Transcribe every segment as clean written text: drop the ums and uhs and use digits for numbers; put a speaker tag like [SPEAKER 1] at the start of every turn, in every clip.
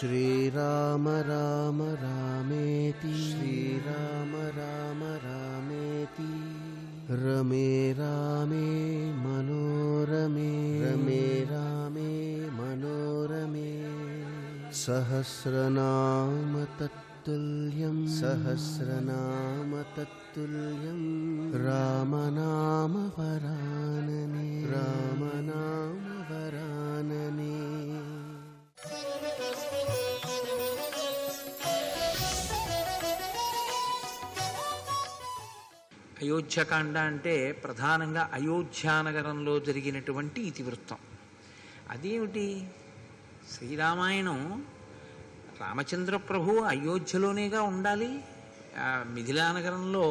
[SPEAKER 1] श्रीराम राम रामेति श्रीराम राम रामेति रमे रामे मनोरमे रमे रामे मनोरमे सहस्रनाम तत्तुल्यं सहस्रनाम तत्तुल्यं रामनाम वरानने रामनाम वरानने।
[SPEAKER 2] అయోధ్యకాండ అంటే ప్రధానంగా అయోధ్యానగరంలో జరిగినటువంటి ఇతివృత్తం. అదేమిటి? శ్రీరామాయణం రామచంద్ర ప్రభు అయోధ్యలోనేగా ఉండాలి. మిథిలానగరంలో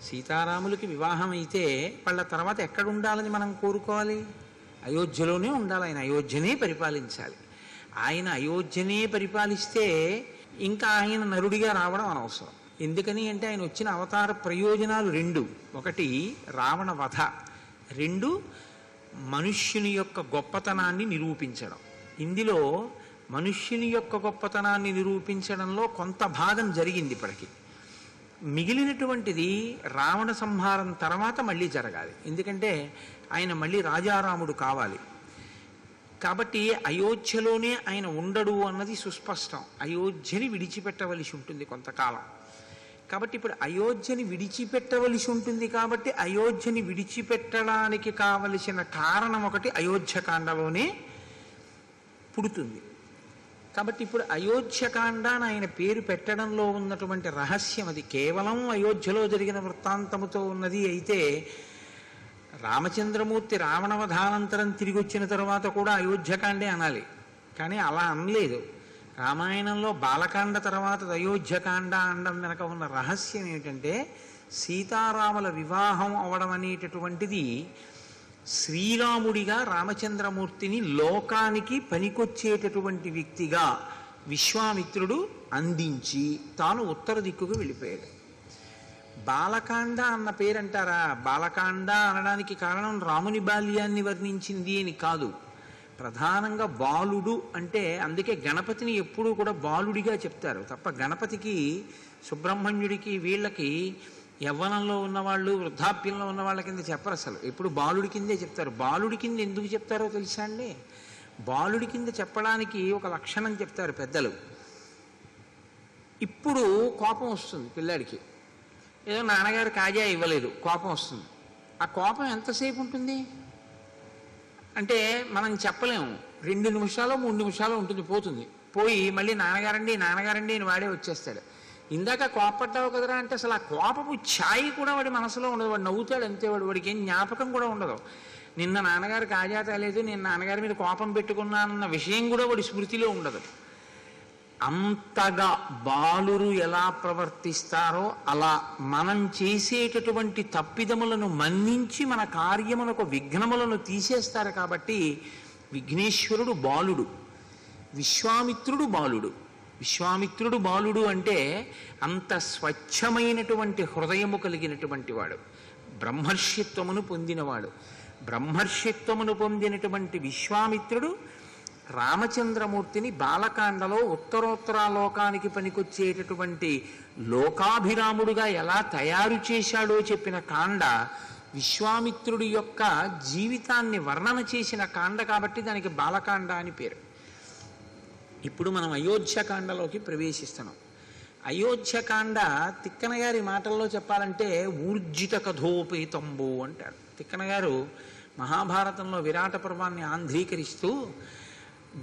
[SPEAKER 2] సీతారాములకి వివాహం అయితే వాళ్ళ తర్వాత ఎక్కడ ఉండాలని మనం కోరుకోవాలి? అయోధ్యలోనే ఉండాలి. ఆయన అయోధ్యనే పరిపాలించాలి. ఆయన అయోధ్యనే పరిపాలిస్తే ఇంకా ఆయన నరుడిగా రావడం అనవసరం. ఎందుకని అంటే ఆయన వచ్చిన అవతార ప్రయోజనాలు రెండు: ఒకటి రావణ వధ, రెండు మనుష్యుని యొక్క గొప్పతనాన్ని నిరూపించడం. ఇందులో మనుష్యుని యొక్క గొప్పతనాన్ని నిరూపించడంలో కొంత భాగం జరిగింది ఇప్పటికీ. మిగిలినటువంటిది రావణ సంహారం తర్వాత మళ్ళీ జరగాలి. ఎందుకంటే ఆయన మళ్ళీ రాజారాముడు కావాలి. కాబట్టి అయోధ్యలోనే ఆయన ఉండడు అన్నది సుస్పష్టం. అయోధ్యని విడిచిపెట్టవలసి ఉంటుంది కొంతకాలం. కాబట్టి ఇప్పుడు అయోధ్యని విడిచిపెట్టవలసి ఉంటుంది. కాబట్టి అయోధ్యని విడిచిపెట్టడానికి కావలసిన కారణం ఒకటి అయోధ్యకాండలోనే పుడుతుంది. కాబట్టి ఇప్పుడు అయోధ్యకాండ అని ఆయన పేరు పెట్టడంలో ఉన్నటువంటి రహస్యం అది. కేవలం అయోధ్యలో జరిగిన వృత్తాంతముతో ఉన్నది అయితే రామచంద్రమూర్తి రావణవధానంతరం తిరిగి వచ్చిన తర్వాత కూడా అయోధ్యకాండే అనాలి. కానీ అలా అనలేదు. రామాయణంలో బాలకాండ తర్వాత అయోధ్యకాండ అనడం వెనక ఉన్న రహస్యం ఏమిటంటే సీతారాముల వివాహం అవడం అనేటటువంటిది శ్రీరాముడిగా రామచంద్రమూర్తిని లోకానికి పనికొచ్చేటటువంటి వ్యక్తిగా విశ్వామిత్రుడు అందించి తాను ఉత్తర దిక్కుకు వెళ్ళిపోయాడు. బాలకాండ అన్న పేరంటారా? బాలకాండ అనడానికి కారణం రాముని బాల్యాన్ని వర్ణించింది అని కాదు. ప్రధానంగా బాలుడు అంటే అందుకే గణపతిని ఎప్పుడూ కూడా బాలుడిగా చెప్తారు తప్ప గణపతికి, సుబ్రహ్మణ్యుడికి, వీళ్ళకి యవ్వనంలో ఉన్నవాళ్ళు, వృద్ధాప్యంలో ఉన్న వాళ్ళ కింద చెప్పరు. అసలు ఎప్పుడు బాలుడి కిందే చెప్తారు. బాలుడి కింద ఎందుకు చెప్తారో తెలుసా అండి? బాలుడి కింద చెప్పడానికి ఒక లక్షణం చెప్తారు పెద్దలు. ఇప్పుడు కోపం వస్తుంది పిల్లాడికి, ఏదో నాన్నగారు కాజా ఇవ్వలేదు, కోపం వస్తుంది. ఆ కోపం ఎంతసేపు ఉంటుంది అంటే మనం చెప్పలేము. 2 నిమిషాలు 3 నిమిషాలు ఉంటుంది, పోతుంది. పోయి మళ్ళీ నాన్నగారండి నాన్నగారండి అని వాడే వచ్చేస్తాడు. ఇందాక కోపడ్డావు కదరా అంటే అసలు ఆ కోపపు ఛాయి కూడా వాడి మనసులో ఉండదు. వాడు నవ్వుతాడు అంతే. వాడికి ఏం జ్ఞాపకం కూడా ఉండదు. నిన్న నాన్నగారు కాజా తేలేదు, నేను నాన్నగారి మీద కోపం పెట్టుకున్నానన్న విషయం కూడా వాడి స్మృతిలో ఉండదు. అంతగా బాలురు ఎలా ప్రవర్తిస్తారో అలా మనం చేసేటటువంటి తప్పిదములను మన్నించి మన కార్యములకు విఘ్నములను తీసేస్తారు. కాబట్టి విఘ్నేశ్వరుడు బాలుడు, విశ్వామిత్రుడు బాలుడు. విశ్వామిత్రుడు బాలుడు అంటే అంత స్వచ్ఛమైనటువంటి హృదయము కలిగినటువంటి వాడు, బ్రహ్మర్షిత్వమును పొందినవాడు. బ్రహ్మర్షిత్వమును పొందినటువంటి విశ్వామిత్రుడు రామచంద్రమూర్తిని బాలకాండలో ఉత్తరోత్తరాలోకానికి పనికొచ్చేటటువంటి లోకాభిరాముడుగా ఎలా తయారు చేశాడో చెప్పిన కాండ విశ్వామిత్రుడి యొక్క జీవితాన్ని వర్ణన చేసిన కాండ. కాబట్టి దానికి బాలకాండ అని పేరు. ఇప్పుడు మనం అయోధ్యకాండలోకి ప్రవేశిస్తున్నాం. అయోధ్యకాండ తిక్కన గారి మాటల్లో చెప్పాలంటే ఊర్జిత కథోపేతంబు అంటాడు. తిక్కన గారు మహాభారతంలో విరాట పర్వాన్ని ఆంధ్రీకరిస్తూ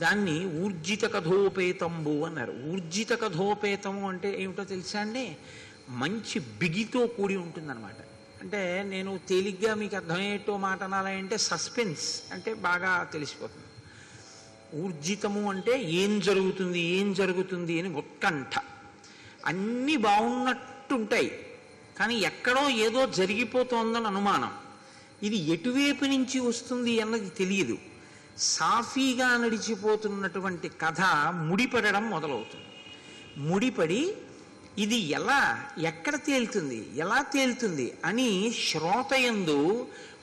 [SPEAKER 2] దాన్ని ఊర్జిత కథోపేతంబు అన్నారు. ఊర్జిత కథోపేతము అంటే ఏమిటో తెలుసా అండి? మంచి బిగితో కూడి ఉంటుందన్నమాట. అంటే నేను తేలిగ్గా మీకు అర్థమయ్యేటో మాట అనాలంటే సస్పెన్స్ అంటే బాగా తెలిసిపోతుంది. ఊర్జితము అంటే ఏం జరుగుతుంది ఏం జరుగుతుంది అని ఉత్కంఠ. అన్నీ బాగున్నట్టుంటాయి కానీ ఎక్కడో ఏదో జరిగిపోతోందని అనుమానం. ఇది ఎటువైపు నుంచి వస్తుంది అన్నది తెలియదు. సాఫీగా నడిచిపోతున్నటువంటి కథ ముడిపడడం మొదలవుతుంది. ముడిపడి ఇది ఎలా ఎక్కడ తేలుతుంది ఎలా తేలుతుంది అని శ్రోతయందు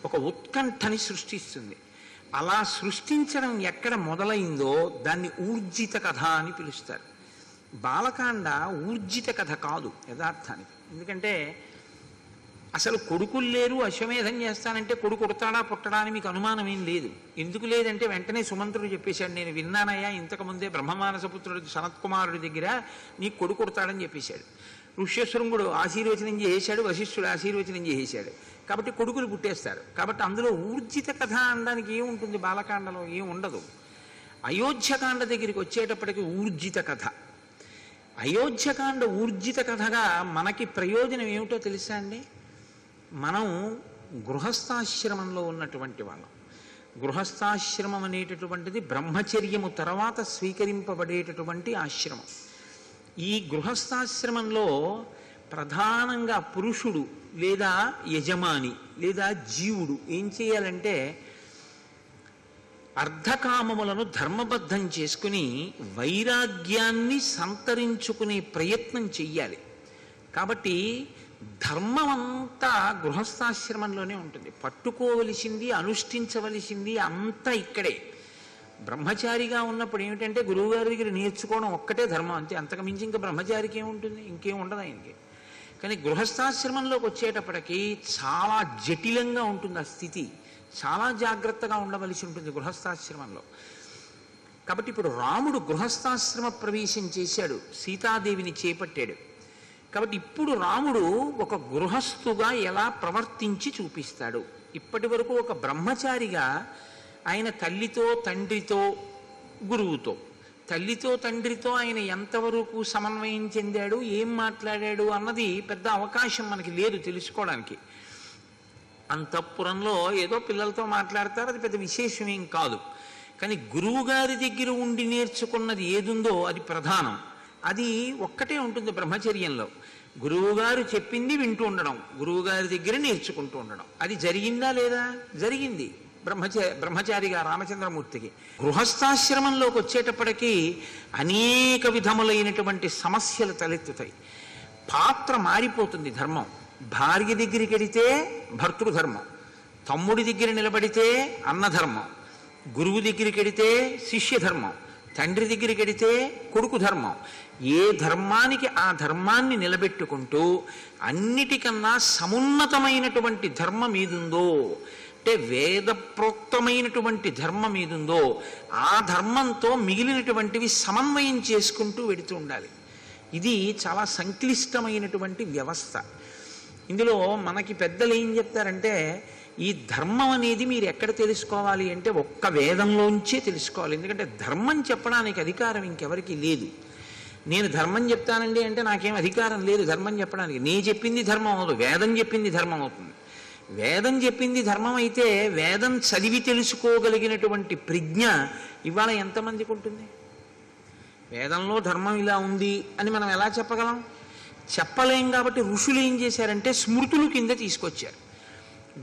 [SPEAKER 2] ఒక ఉత్కంఠని సృష్టిస్తుంది. అలా సృష్టించడం ఎక్కడ మొదలైందో దాన్ని ఊర్జిత కథ అని పిలుస్తారు. బాలకాండ ఊర్జిత కథ కాదు యథార్థానికి. ఎందుకంటే అసలు కొడుకులు లేరు, అశ్వమేధం చేస్తానంటే కొడుకు పుడతాడా పుట్టడా అని మీకు అనుమానం ఏం లేదు. ఎందుకు లేదంటే వెంటనే సుమంత్రుడు చెప్పేశాడు, నేను విన్నానయ్యా ఇంతకుముందే బ్రహ్మమానసపుత్రుడు సనత్కుమారుడి దగ్గర నీకు కొడుకు పుడతాడని చెప్పేశాడు. ఋష్యశృంగుడు ఆశీర్వచనం చేసేశాడు, వశిష్ఠుడు ఆశీర్వచనం చేసేశాడు. కాబట్టి కొడుకులు పుట్టేస్తారు. కాబట్టి అందులో ఊర్జిత కథ అనడానికి ఏముంటుంది? బాలకాండలో ఏం ఉండదు. అయోధ్యకాండ దగ్గరికి వచ్చేటప్పటికి ఊర్జిత కథ. అయోధ్యకాండ ఊర్జిత కథగా మనకి ప్రయోజనం ఏమిటో తెలుసా అండి? మనం గృహస్థాశ్రమంలో ఉన్నటువంటి వాళ్ళం. గృహస్థాశ్రమం అనేటటువంటిది బ్రహ్మచర్యము తర్వాత స్వీకరింపబడేటటువంటి ఆశ్రమం. ఈ గృహస్థాశ్రమంలో ప్రధానంగా పురుషుడు లేదా యజమాని లేదా జీవుడు ఏం చేయాలంటే అర్ధకామములను ధర్మబద్ధం చేసుకుని వైరాగ్యాన్ని సంతరించుకునే ప్రయత్నం చెయ్యాలి. కాబట్టి ధర్మం అంతా గృహస్థాశ్రమంలోనే ఉంటుంది. పట్టుకోవలసింది, అనుష్ఠించవలసింది అంతా ఇక్కడే. బ్రహ్మచారిగా ఉన్నప్పుడు ఏమిటంటే గురువుగారి దగ్గర నేర్చుకోవడం ఒక్కటే ధర్మం, అంతే. అంతకుమించి ఇంకా బ్రహ్మచారికి ఏముంటుంది? ఇంకేం ఉండదు ఆయనకి. కానీ గృహస్థాశ్రమంలోకి వచ్చేటప్పటికి చాలా జటిలంగా ఉంటుంది ఆ స్థితి. చాలా జాగ్రత్తగా ఉండవలసి ఉంటుంది గృహస్థాశ్రమంలో. కాబట్టి ఇప్పుడు రాముడు గృహస్థాశ్రమ ప్రవేశం చేశాడు, సీతాదేవిని చేపట్టాడు. కాబట్టి ఇప్పుడు రాముడు ఒక గృహస్థుగా ఎలా ప్రవర్తించి చూపిస్తాడు. ఇప్పటి వరకు ఒక బ్రహ్మచారిగా ఆయన తల్లితో తండ్రితో గురువుతో, తల్లితో తండ్రితో ఆయన ఎంతవరకు సమన్వయం చెందాడు, ఏం మాట్లాడాడు అన్నది పెద్ద అవకాశం మనకి లేదు తెలుసుకోవడానికి. అంతఃపురంలో ఏదో పిల్లలతో మాట్లాడతారు, అది పెద్ద విశేషమేం కాదు. కానీ గురువుగారి దగ్గర ఉండి నేర్చుకున్నది ఏదుందో అది ప్రధానం. అది ఒక్కటే ఉంటుంది బ్రహ్మచర్యంలో. గురువుగారు చెప్పింది వింటూ ఉండడం, గురువుగారి దగ్గర నేర్చుకుంటూ ఉండడం. అది జరిగిందా లేదా? జరిగింది బ్రహ్మచారిగా రామచంద్రమూర్తికి. గృహస్థాశ్రమంలోకి వచ్చేటప్పటికీ అనేక విధములైనటువంటి సమస్యలు తలెత్తుతాయి. పాత్ర మారిపోతుంది. ధర్మం భార్య దగ్గరికి వెడితే భర్తృధర్మం, తమ్ముడి దగ్గర నిలబడితే అన్నధర్మం, గురువు దగ్గరికి వెడితే శిష్యధర్మం, తండ్రి దగ్గరికి వెడితే కొడుకు ధర్మం. ఏ ధర్మానికి ఆ ధర్మాన్ని నిలబెట్టుకుంటూ అన్నిటికన్నా సమున్నతమైనటువంటి ధర్మం ఏదుందో, అంటే వేద ప్రోక్తమైనటువంటి ధర్మం ఏదుందో ఆ ధర్మంతో మిగిలినటువంటివి సమన్వయం చేసుకుంటూ వెడుతూ ఉండాలి. ఇది చాలా సంక్లిష్టమైనటువంటి వ్యవస్థ. ఇందులో మనకి పెద్దలు ఏం చెప్తారంటే, ఈ ధర్మం అనేది మీరు ఎక్కడ తెలుసుకోవాలి అంటే ఒక్క వేదంలోంచే తెలుసుకోవాలి. ఎందుకంటే ధర్మం చెప్పడానికి అధికారం ఇంకెవరికి లేదు. నేను ధర్మం చెప్తానండి అంటే నాకేం అధికారం లేదు ధర్మం చెప్పడానికి. నీ చెప్పింది ధర్మం అవదు, వేదం చెప్పింది ధర్మం అవుతుంది. వేదం చెప్పింది ధర్మం అయితే వేదం చదివి తెలుసుకోగలిగినటువంటి ప్రజ్ఞ ఇవాళ ఎంతమందికి ఉంటుంది? వేదంలో ధర్మం ఇలా ఉంది అని మనం ఎలా చెప్పగలం? చెప్పలేం. కాబట్టి ఋషులు ఏం చేశారంటే స్మృతులు కింద తీసుకొచ్చారు.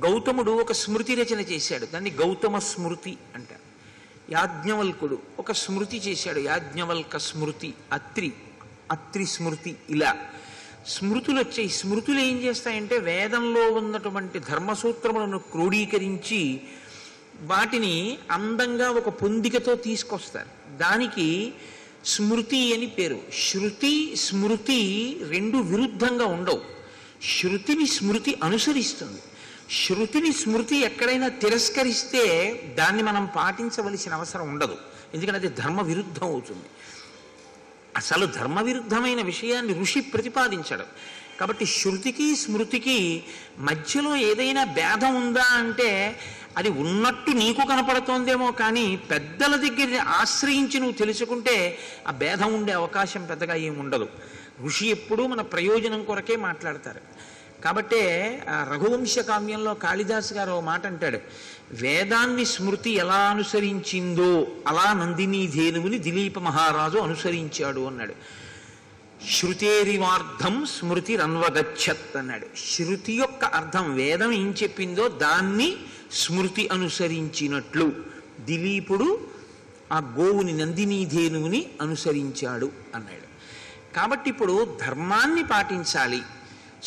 [SPEAKER 2] గౌతముడు ఒక స్మృతి రచన చేశాడు, దాన్ని గౌతమ స్మృతి అంటారు. యాజ్ఞవల్కుడు ఒక స్మృతి చేశాడు, యాజ్ఞవల్క స్మృతి, అత్రి స్మృతి. ఇలా స్మృతులు వచ్చాయి. స్మృతులు ఏం చేస్తాయంటే వేదంలో ఉన్నటువంటి ధర్మసూత్రములను క్రోడీకరించి వాటిని అందంగా ఒక పొందికతో తీసుకొస్తారు. దానికి స్మృతి అని పేరు. శృతి స్మృతి రెండు విరుద్ధంగా ఉండవు. శృతిని స్మృతి అనుసరిస్తుంది. శృతిని స్మృతి ఎక్కడైనా తిరస్కరిస్తే దాన్ని మనం పాటించవలసిన అవసరం ఉండదు, ఎందుకంటే అది ధర్మ విరుద్ధం అవుతుంది. అసలు ధర్మ విరుద్ధమైన విషయాన్ని ఋషి ప్రతిపాదించడం. కాబట్టి శృతికి స్మృతికి మధ్యలో ఏదైనా భేదం ఉందా అంటే అది ఉన్నట్టు నీకు కనపడుతోందేమో, కానీ పెద్దల దగ్గర ఆశ్రయించి నువ్వు తెలుసుకుంటే ఆ భేదం ఉండే అవకాశం పెద్దగా ఏముండదు. ఋషి ఎప్పుడూ మన ప్రయోజనం కొరకే మాట్లాడతారు. కాబట్టే రఘువంశ కావ్యంలో కాళిదాసు గారు ఓ మాట అంటాడు, వేదాన్ని స్మృతి ఎలా అనుసరించిందో అలా నందినీ ధేనువుని దిలీప మహారాజు అనుసరించాడు అన్నాడు. శృతేరివార్థం స్మృతి రన్వగచ్చత్ అన్నాడు. శృతి యొక్క అర్థం వేదం ఏం చెప్పిందో దాన్ని స్మృతి అనుసరించినట్లు దిలీపుడు ఆ గోవుని నందినీ ధేనువుని అనుసరించాడు అన్నాడు. కాబట్టి ఇప్పుడు ధర్మాన్ని పాటించాలి,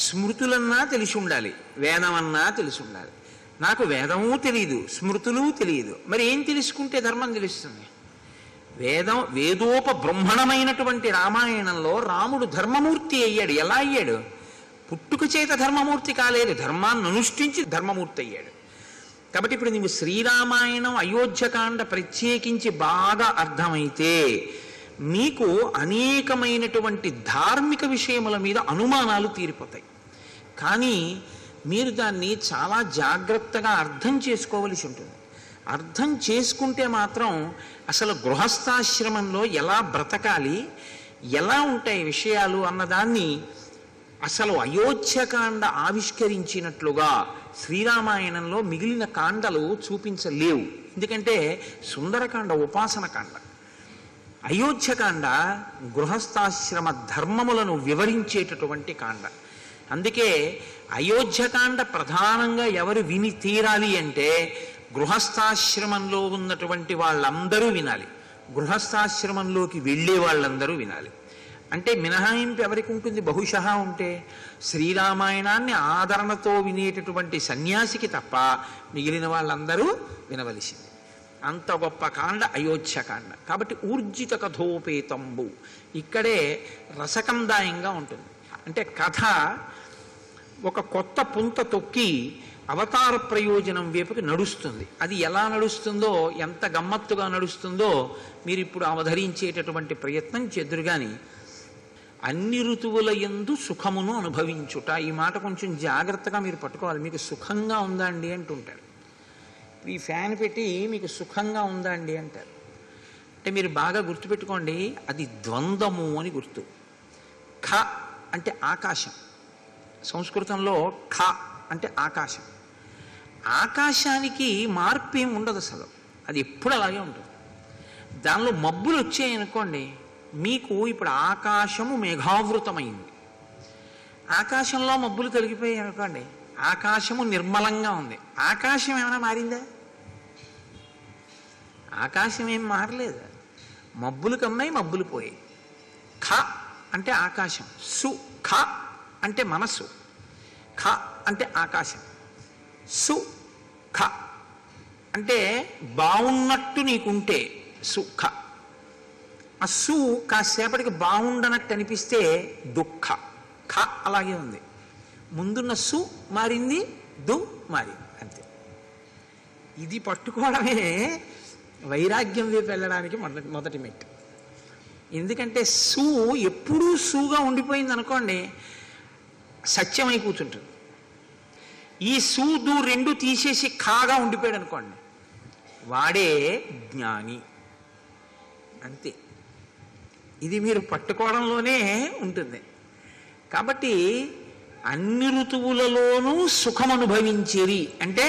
[SPEAKER 2] స్మృతులన్నా తెలిసి ఉండాలి, వేదమన్నా తెలిసి ఉండాలి. నాకు వేదము తెలియదు, స్మృతులు తెలియదు, మరి ఏం తెలుసుకుంటే ధర్మం తెలుస్తుంది? వేదోపబ్రహ్మణమైనటువంటి రామాయణంలో రాముడు ధర్మమూర్తి అయ్యాడు. ఎలా అయ్యాడు? పుట్టుక చేత ధర్మమూర్తి కాలేదు, ధర్మాన్ని అనుష్ఠించి ధర్మమూర్తి అయ్యాడు. కాబట్టి ఇప్పుడు నీవు శ్రీరామాయణం అయోధ్యకాండ ప్రత్యేకించి బాగా అర్థమైతే మీకు అనేకమైనటువంటి ధార్మిక విషయముల మీద అనుమానాలు తీరిపోతాయి. కానీ మీరు దాన్ని చాలా జాగ్రత్తగా అర్థం చేసుకోవలసి ఉంటుంది. అర్థం చేసుకుంటే మాత్రం అసలు గృహస్థాశ్రమంలో ఎలా బ్రతకాలి, ఎలా ఉంటాయి విషయాలు అన్నదాన్ని అసలు అయోధ్యకాండ ఆవిష్కరించినట్లుగా శ్రీరామాయణంలో మిగిలిన కాండలు చూపించలేవు. ఎందుకంటే సుందరకాండ ఉపాసన కాండ, అయోధ్యకాండ గృహస్థాశ్రమ ధర్మములను వివరించేటటువంటి కాండ. అందుకే అయోధ్యకాండ ప్రధానంగా ఎవరు విని తీరాలి అంటే గృహస్థాశ్రమంలో ఉన్నటువంటి వాళ్ళందరూ వినాలి, గృహస్థాశ్రమంలోకి వెళ్ళే వాళ్ళందరూ వినాలి. అంటే మినహాయింపు ఎవరికి ఉంటుంది? బహుశా ఉంటే శ్రీరామాయణాన్ని ఆదరణతో వినేటటువంటి సన్యాసికి తప్ప మిగిలిన వాళ్ళందరూ వినవలసింది. అంత గొప్ప కాండ అయోధ్యకాండ. కాబట్టి ఊర్జిత కథోపేతంబు, ఇక్కడే రసకందాయంగా ఉంటుంది. అంటే కథ ఒక కొత్త పుంత తొక్కి అవతార ప్రయోజనం వైపుకి నడుస్తుంది. అది ఎలా నడుస్తుందో, ఎంత గమ్మత్తుగా నడుస్తుందో మీరు ఇప్పుడు అవధరించేటటువంటి ప్రయత్నం చెదురుగాని. అన్ని ఋతువుల యందు సుఖమును అనుభవించుట, ఈ మాట కొంచెం జాగ్రత్తగా మీరు పట్టుకోవాలి. మీకు సుఖంగా ఉందా అండి అంటుంటారు. ఈ ఫ్యాన్ పెట్టి మీకు సుఖంగా ఉందా అండి అంటారు. అంటే మీరు బాగా గుర్తుపెట్టుకోండి, అది ద్వంద్వము అని గుర్తు. ఖ అంటే ఆకాశం, సంస్కృతంలో ఖ అంటే ఆకాశం. ఆకాశానికి మార్పు ఏమి ఉండదు అసలు, అది ఎప్పుడు అలాగే ఉంటుంది. దానిలో మబ్బులు వచ్చాయనుకోండి, మీకు ఇప్పుడు ఆకాశము మేఘావృతమైంది, ఆకాశంలో మబ్బులు తొలగిపోయాయి అనుకోండి, ఆకాశము నిర్మలంగా ఉంది. ఆకాశం ఏమైనా మారిందా? ఆకాశం ఏం మారలేదు. మబ్బులు కమ్మాయి, మబ్బులు పోయాయి. ఖ అంటే ఆకాశం, సు ఖ అంటే మనస్సు, ఖ అంటే ఆకాశం, సు ఖ అంటే బాగున్నట్టు నీకుంటే సుఖ. ఆ సు కాసేపటికి బాగుండనట్టు అనిపిస్తే దుఃఖ. ఖ అలాగే ఉంది, ముందున్న సు మారింది, దు మారింది, అంతే. ఇది పట్టుకోవడమే వైరాగ్యం వైపు వెళ్ళడానికి మొదటి మెట్టు. ఎందుకంటే సు ఎప్పుడూ సుగా ఉండిపోయింది అనుకోండి, సత్యమై కూర్చుంటుంది. ఈ సు దు రెండు తీసేసి ఖాగా ఉండిపోయాడు అనుకోండి, వాడే జ్ఞాని, అంతే. ఇది మీరు పట్టుకోవడంలోనే ఉంటుంది. కాబట్టి అన్ని ఋతువులలోనూ సుఖం అనుభవించేది అంటే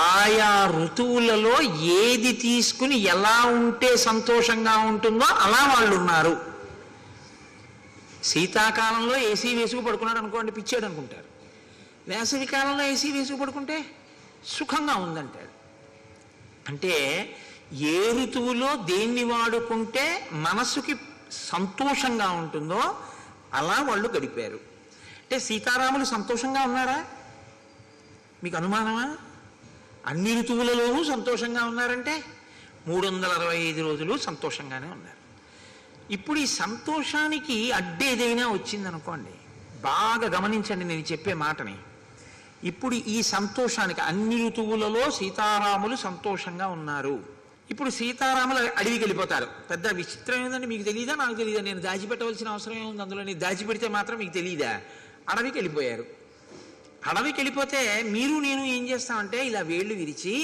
[SPEAKER 2] ఆయా ఋతువులలో ఏది తీసుకుని ఎలా ఉంటే సంతోషంగా ఉంటుందో అలా వాళ్ళు ఉన్నారు. శీతాకాలంలో ఏసీ వేసుకు పడుకున్నాడు అనుకోండి, పిచ్చాడు అనుకుంటారు. వేసవి కాలంలో ఏసీ వేసుకు పడుకుంటే సుఖంగా ఉందంటాడు. అంటే ఏ ఋతువులో దేన్ని వాడుకుంటే మనసుకి సంతోషంగా ఉంటుందో అలా వాళ్ళు గడిపారు. అంటే సీతారాములు సంతోషంగా ఉన్నారా? మీకు అనుమానమా? అన్ని ఋతువులలోనూ సంతోషంగా ఉన్నారంటే 365 రోజులు సంతోషంగానే ఉన్నారు. ఇప్పుడు ఈ సంతోషానికి అడ్డేదైనా వచ్చిందనుకోండి, బాగా గమనించండి నేను చెప్పే మాటని. ఇప్పుడు ఈ సంతోషానికి అన్ని ఋతువులలో సీతారాములు సంతోషంగా ఉన్నారు. ఇప్పుడు సీతారాములు అడవికి వెళ్ళిపోతారు. పెద్ద విచిత్రం ఏంటంటే, మీకు తెలియదా, నాకు తెలియదా, నేను దాచిపెట్టవలసిన అవసరం ఏముంది అందులో? నేను దాచిపెడితే మాత్రం మీకు తెలియదా? అడవికి వెళ్ళిపోయారు. అడవికి వెళ్ళిపోతే మీరు నేను ఏం చేస్తామంటే ఇలా వేళ్ళు విరిచి,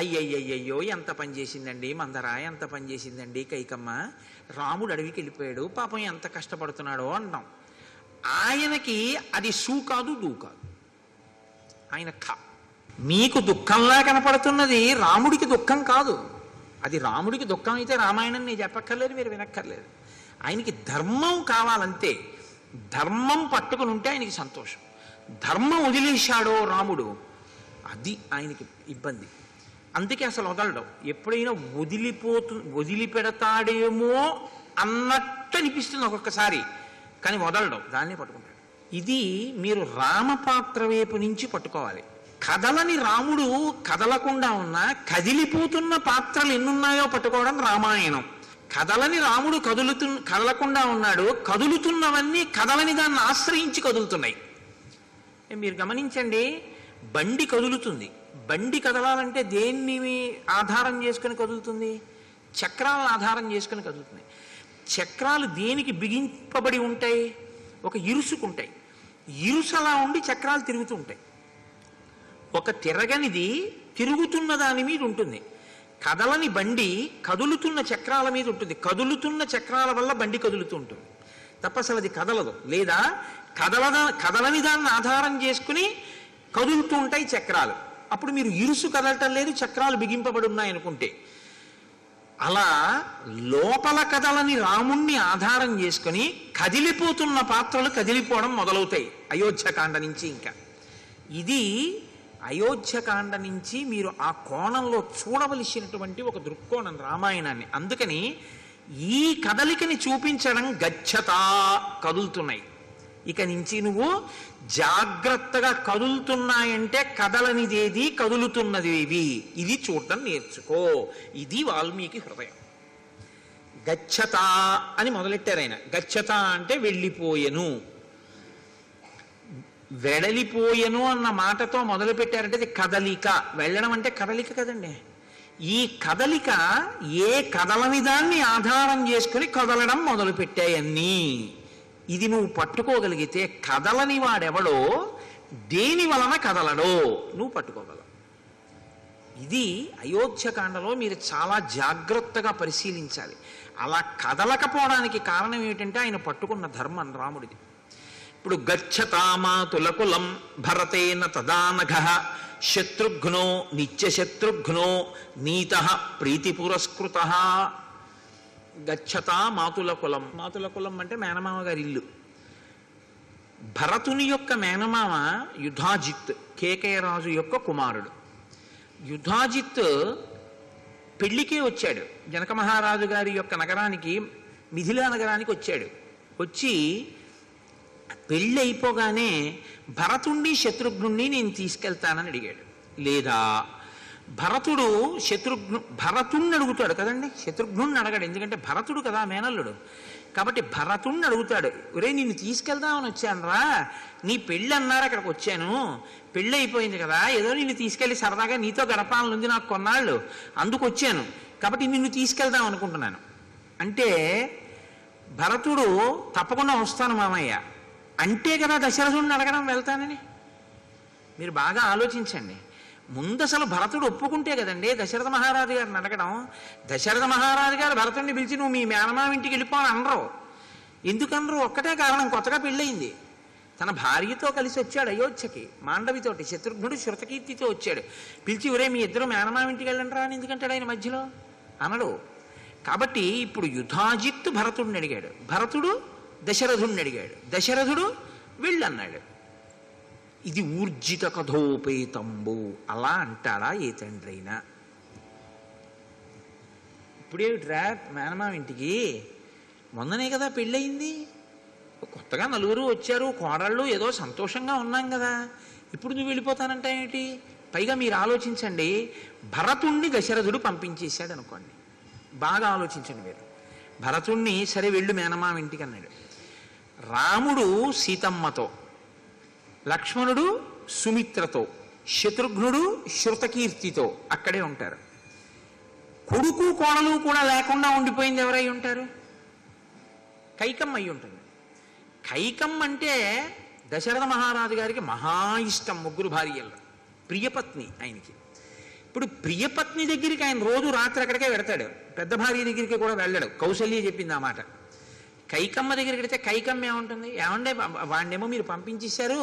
[SPEAKER 2] అయ్యయ్యయ్యో ఎంత పని చేసిందండి మందర, ఎంత పని చేసిందండి కైకమ్మ, రాముడు అడవికి వెళ్ళిపోయాడు, పాపం ఎంత కష్టపడుతున్నాడో అంటాం. ఆయనకి అది సు కాదు, దు కాదు, ఆయన ఖ. మీకు దుఃఖంలా కనపడుతున్నది రాముడికి దుఃఖం కాదు. అది రాముడికి దుఃఖం అయితే రామాయణం నేను చెప్పక్కర్లేదు, మీరు వినక్కర్లేదు. ఆయనకి ధర్మం కావాలంతే. ధర్మం పట్టుకుని ఉంటే ఆయనకి సంతోషం. ధర్మం వదిలేశాడో రాముడు, అది ఆయనకి ఇబ్బంది. అందుకే అసలు వదలడం. ఎప్పుడైనా వదిలిపెడతాడేమో అన్నట్టు అనిపిస్తుంది ఒక్కొక్కసారి, కానీ వదలడం, దాన్నే పట్టుకుంటాడు. ఇది మీరు రామపాత్ర వైపు నుంచి పట్టుకోవాలి. కదలని రాముడు కదలకుండా ఉన్నా కదిలిపోతున్న పాత్రలు ఎన్నున్నాయో పట్టుకోవడం రామాయణం. కదలని రాముడు కదలకుండా ఉన్నాడు, కదులుతున్నవన్నీ కదలని దాన్ని ఆశ్రయించి కదులుతున్నాయి. మీరు గమనించండి, బండి కదులుతుంది. బండి కదలాలంటే దేన్ని ఆధారం చేసుకుని కదులుతుంది? చక్రాలను ఆధారం చేసుకుని కదులుతుంది. చక్రాలు దేనికి బిగింపబడి ఉంటాయి? ఒక ఇరుసుకుంటాయి. ఇరుసు అలా ఉండి చక్రాలు తిరుగుతూ ఉంటాయి. ఒక తిరగనిది తిరుగుతున్న దాని మీద ఉంటుంది. కదలని బండి కదులుతున్న చక్రాల మీద ఉంటుంది. కదులుతున్న చక్రాల వల్ల బండి కదులుతూ ఉంటుంది తప్ప అసలు అది కదలదు. లేదా కదలని దాన్ని ఆధారం చేసుకుని కదులుతూ ఉంటాయి చక్రాలు. అప్పుడు మీరు ఇరుసు కదలటం లేదు, చక్రాలు బిగింపబడి ఉన్నాయనుకుంటే. అలా లోపల కదలని రాముణ్ణి ఆధారం చేసుకుని కదిలిపోతున్న పాత్రలు కదిలిపోవడం మొదలవుతాయి అయోధ్యకాండ నుంచి. ఇంకా ఇది అయోధ్యకాండ నుంచి మీరు ఆ కోణంలో చూడవలసినటువంటి ఒక దృక్కోణం రామాయణాన్ని. అందుకని ఈ కదలికని చూపించడం గచ్చతా, కదులుతున్నాయి. ఇక నుంచి నువ్వు జాగ్రత్తగా కదులుతున్నాయంటే కదలనిదేది, కదులుతున్నదేవి, ఇది చూడటం నేర్చుకో. ఇది వాల్మీకి హృదయం. గచ్చత అని మొదలెట్టారు ఆయన. గచ్చత అంటే వెళ్ళిపోయెను, వెడలిపోయెను అన్న మాటతో మొదలు పెట్టారంటే అది కదలిక. వెళ్ళడం అంటే కదలిక కదండి. ఈ కదలిక ఏ కదలని దాన్ని ఆధారం చేసుకుని కదలడం మొదలు పెట్టాయన్నీ. ఇది నువ్వు పట్టుకోగలిగితే కదలని వాడెవడో, దేని వలన కదలడో నువ్వు పట్టుకోగలవు. ఇది అయోధ్యకాండలో మీరు చాలా జాగ్రత్తగా పరిశీలించాలి. అలా కదలకపోవడానికి కారణం ఏమిటంటే ఆయన పట్టుకున్న ధర్మం రాముడిది. ఇప్పుడు గచ్చతామాతులకులం భరతేన తదానఘ శత్రుఘ్నో నిత్యశత్రుఘ్నో నీత ప్రీతి పురస్కృత. గచ్చతా మాతుల కులం. మాతుల కులం అంటే మేనమామ గారి ఇల్లు. భరతుని యొక్క మేనమామ యుధాజిత్, కేకయరాజు యొక్క కుమారుడు. యుధాజిత్ పెళ్లికే వచ్చాడు. జనక మహారాజు గారి యొక్క నగరానికి, మిథిలా నగరానికి వచ్చాడు. వచ్చి పెళ్ళి అయిపోగానే భరతుణ్ణి శత్రుఘ్నుణ్ణి నేను తీసుకెళ్తానని అడిగాడు. లేదా భరతుడు భరతుణ్ణి అడుగుతాడు కదండి, శత్రుఘ్నుణ్ణి అడగాడు. ఎందుకంటే భరతుడు కదా మేనల్లుడు. కాబట్టి భరతుణ్ణి అడుగుతాడు, ఒరే నిన్ను తీసుకెళ్దామని వచ్చాను రా, నీ పెళ్ళి అన్నారు అక్కడికి వచ్చాను, పెళ్ళి అయిపోయింది కదా, ఏదో నిన్ను తీసుకెళ్ళి సరదాగా నీతో గడపాలని ఉంది నాకు కొన్నాళ్ళు, అందుకు వచ్చాను, కాబట్టి నిన్ను తీసుకెళ్దాం అనుకుంటున్నాను అంటే భరతుడు తప్పకుండా వస్తాను మామయ్య అంటే కదా దశరథుడిని అడగడం వెళ్తానని. మీరు బాగా ఆలోచించండి. ముందు అసలు భరతుడు ఒప్పుకుంటే కదండి దశరథ మహారాజు గారిని అడగడం. దశరథ మహారాజు గారు భరతుడిని పిలిచి నువ్వు మీ మేనమామ ఇంటికి వెళ్ళిపోని అనరు. ఎందుకనరు? ఒక్కటే కారణం, కొత్తగా పెళ్ళయింది. తన భార్యతో కలిసి వచ్చాడు అయోధ్యకి, మాండవితోటి. శత్రుఘ్నుడు శృతకీర్తితో వచ్చాడు. పిలిచి ఒరే మీ ఇద్దరు మేనమామ ఇంటికి వెళ్ళండి రా అని ఎందుకంటాడు ఆయన మధ్యలో? అనడు. కాబట్టి ఇప్పుడు యుధాజిత్ భరతుడిని అడిగాడు, భరతుడు దశరథుడిని అడిగాడు, దశరథుడు వెళ్ళన్నాడు. ఇది ఊర్జిత కథోపేతంబు. అలా అంటాడా ఏ తండ్రి అయినా? ఇప్పుడేమిట్రా మేనమామ ఇంటికి, మొన్ననే కదా పెళ్ళయింది, కొత్తగా నలుగురు వచ్చారు, కోడళ్ళు, ఏదో సంతోషంగా ఉన్నాం కదా, ఇప్పుడు నువ్వు వెళ్ళిపోతానంటా ఏమిటి? పైగా మీరు ఆలోచించండి, భరతుణ్ణి దశరథుడు పంపించేశాడు అనుకోండి. బాగా ఆలోచించండి మీరు. భరతుణ్ణి సరే వెళ్ళు మేనమామ ఇంటికి అన్నాడు. రాముడు సీతమ్మతో, లక్ష్మణుడు సుమిత్రతో, శత్రుఘ్నుడు శృతకీర్తితో అక్కడే ఉంటారు. కొడుకు కోడలు కూడా లేకుండా ఉండిపోయింది ఎవరై ఉంటారు? కైకమ్మ అయి ఉంటుంది. కైకమ్మ అంటే దశరథ మహారాజు గారికి మహా ఇష్టం, ముగ్గురు భార్యల్లో ప్రియపత్ని ఆయనకి. ఇప్పుడు ప్రియపత్ని దగ్గరికి ఆయన రోజు రాత్రి అక్కడికే వెడతాడు, పెద్ద భార్య దగ్గరికి కూడా వెళ్ళాడు. కౌసల్య చెప్పింది ఆ మాట. కైకమ్మ దగ్గరికి వెడితే కైకమ్మ ఏముంటుంది, ఏమండే వాడినేమో మీరు పంపించేశారు,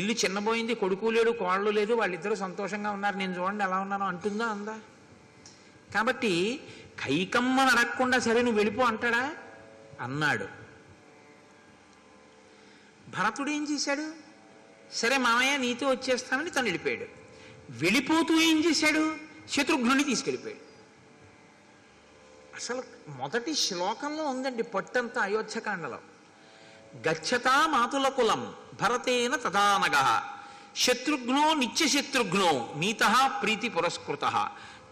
[SPEAKER 2] ఇల్లు చిన్నపోయింది, కొడుకు లేడు కోడలు లేదు, వాళ్ళిద్దరూ సంతోషంగా ఉన్నారు, నేను చూడండి ఎలా ఉన్నానో అంటుందా? అందా? కాబట్టి కైకమ్మను అడగకుండా సరే నువ్వు వెళ్ళిపో అంటాడా? అన్నాడు. భరతుడు ఏం చేశాడు? సరే మామయ్య నీతో వచ్చేస్తానని తను వెళ్ళిపోయాడు. వెళ్ళిపోతూ ఏం చేశాడు? శత్రుఘ్నుని తీసుకెళ్ళిపోయాడు. అసలు మొదటి శ్లోకంలో ఉందండి పట్టంతా అయోధ్యకాండలో. గచ్చతా మాతుల కులం భరతేన తదానగ శత్రుఘ్నో నిత్య శత్రుఘ్నో నీత ప్రీతి పురస్కృత.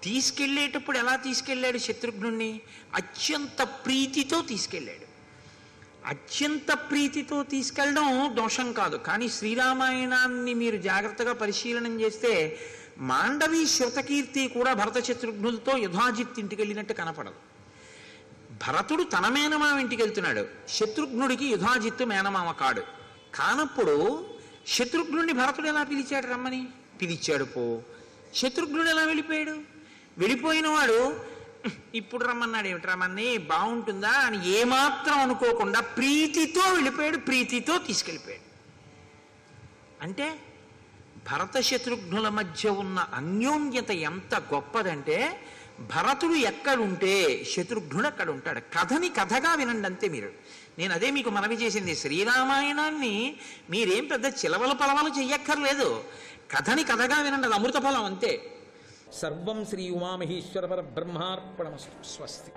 [SPEAKER 2] తీసుకెళ్ళేటప్పుడు ఎలా తీసుకెళ్ళాడు శత్రుఘ్నుణ్ణి? అత్యంత ప్రీతితో తీసుకెళ్ళాడు. అత్యంత ప్రీతితో తీసుకెళ్ళడం దోషం కాదు. కానీ శ్రీరామాయణాన్ని మీరు జాగ్రత్తగా పరిశీలనం చేస్తే మాండవి శృతకీర్తి కూడా భరత శత్రుఘ్నులతో యుధాజిత్ ఇంటికి వెళ్ళినట్టు కనపడదు. భరతుడు తన మేనమామ ఇంటికి వెళ్తున్నాడు, శత్రుఘ్నుడికి యుధాజిత్తు మేనమామ కాడు. కానప్పుడు శత్రుఘ్నుడిని భరతుడు ఎలా పిలిచాడు? రమ్మని పిలిచాడు. శత్రుఘ్నుడు ఎలా వెళ్ళిపోయాడు? వెళ్ళిపోయిన వాడు ఇప్పుడు రమ్మన్నాడు, ఏమిటి రమ్మని, బాగుంటుందా అని ఏమాత్రం అనుకోకుండా ప్రీతితో వెళ్ళిపోయాడు, ప్రీతితో తీసుకెళ్ళిపోయాడు. అంటే భరత శత్రుఘ్నుల మధ్య ఉన్న అన్యోన్యత ఎంత గొప్పదంటే, భరతుడు ఎక్కడుంటే శత్రుఘ్నుడు అక్కడ ఉంటాడు. కథని కథగా వినండి అంతే మీరు. నేను అదే మీకు మనవి చేసింది. శ్రీరామాయణాన్ని మీరేం పెద్ద చిలవల పలవలు చెయ్యక్కర్లేదు, కథని కథగా వినండి, అది అమృత ఫలం అంతే.
[SPEAKER 3] సర్వం శ్రీ ఉమామహేశ్వర పరబ్రహ్మార్పణమస్తు. స్వస్తి.